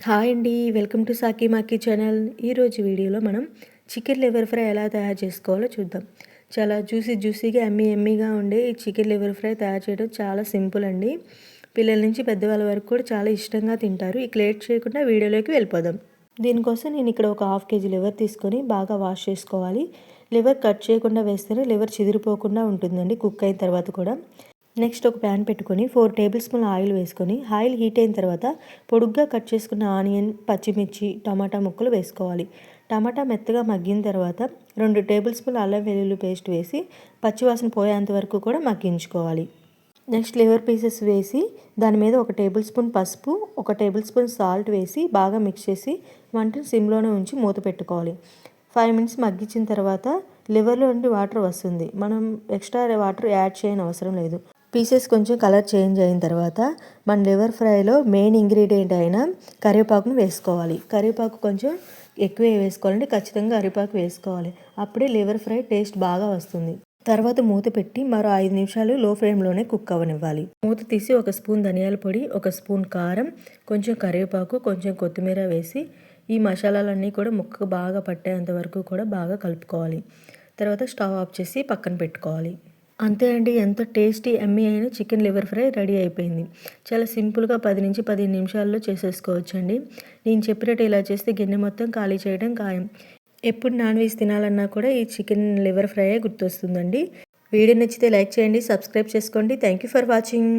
Hi అండి. Welcome to సాకి మాకి ఛానల్. ఈరోజు వీడియోలో మనం చికెన్ లివర్ ఫ్రై ఎలా తయారు చేసుకోవాలో చూద్దాం. చాలా జ్యూసీగా యమ్మీగా ఉండే ఈ చికెన్ లివర్ ఫ్రై తయారు చేయడం చాలా సింపుల్ అండి. పిల్లల నుంచి పెద్దవాళ్ళ వరకు కూడా చాలా ఇష్టంగా తింటారు. ఇక లేట్ చేయకుండా వీడియోలోకి వెళ్ళిపోదాం. దీనికోసం నేను ఇక్కడ ఒక 1/2 కేజీ లివర్ తీసుకొని బాగా వాష్ చేసుకోవాలి. లివర్ కట్ చేయకుండా వేస్తేనే లివర్ చిదిరిపోకుండా ఉంటుందండి కుక్ అయిన తర్వాత కూడా. నెక్స్ట్ ఒక ప్యాన్ పెట్టుకొని 4 టేబుల్ స్పూన్ ఆయిల్ వేసుకొని ఆయిల్ హీట్ అయిన తర్వాత పొడుగ్గా కట్ చేసుకున్న ఆనియన్, పచ్చిమిర్చి, టమాటా ముక్కలు వేసుకోవాలి. టమాటా మెత్తగా మగ్గిన తర్వాత 2 టేబుల్ స్పూన్ అల్లం వెల్లుల్లి పేస్ట్ వేసి పచ్చివాసన పోయేంత వరకు కూడా మగ్గించుకోవాలి. నెక్స్ట్ లివర్ పీసెస్ వేసి దాని మీద 1 టేబుల్ స్పూన్ పసుపు, 1 టేబుల్ స్పూన్ సాల్ట్ వేసి బాగా మిక్స్ చేసి వంటను సిమ్లోనే ఉంచి మూత పెట్టుకోవాలి. 5 మినిట్స్ మగ్గించిన తర్వాత లివర్లో నుండి వాటర్ వస్తుంది. మనం ఎక్స్ట్రా వాటర్ యాడ్ చేయని అవసరం లేదు. పీసెస్ కొంచెం కలర్ చేంజ్ అయిన తర్వాత మన లివర్ ఫ్రైలో మెయిన్ ఇంగ్రీడియంట్ అయిన కరివేపాకును వేసుకోవాలి. కరివేపాకు కొంచెం ఎక్కువే వేసుకోవాలంటే ఖచ్చితంగా కరివేపాకు వేసుకోవాలి. అప్పుడే లివర్ ఫ్రై టేస్ట్ బాగా వస్తుంది. తర్వాత మూత పెట్టి మరో 5 నిమిషాలు లో ఫ్లేమ్లోనే కుక్ అవ్వనివ్వాలి. మూత తీసి 1 స్పూన్ ధనియాల పొడి, 1 స్పూన్ కారం, కొంచెం కరివేపాకు, కొంచెం కొత్తిమీర వేసి ఈ మసాలాలన్నీ కూడా ముక్కకు బాగా పట్టేంత వరకు కూడా బాగా కలుపుకోవాలి. తర్వాత స్టవ్ ఆఫ్ చేసి పక్కన పెట్టుకోవాలి. అంతే అండి, ఎంతో టేస్టీ యమ్మీ అయిన చికెన్ లివర్ ఫ్రై రెడీ అయిపోయింది. చాలా సింపుల్గా 10 నుంచి 15 నిమిషాల్లో చేసేసుకోవచ్చండి. నేను చెప్పినట్టు ఇలా చేస్తే గిన్నె మొత్తం ఖాళీ చేయడం ఖాయం. ఎప్పుడు నాన్ వెజ్ తినాలన్నా కూడా ఈ చికెన్ లివర్ ఫ్రైయే గుర్తొస్తుందండి. వీడియో నచ్చితే లైక్ చేయండి, సబ్స్క్రైబ్ చేసుకోండి. Thank you for watching.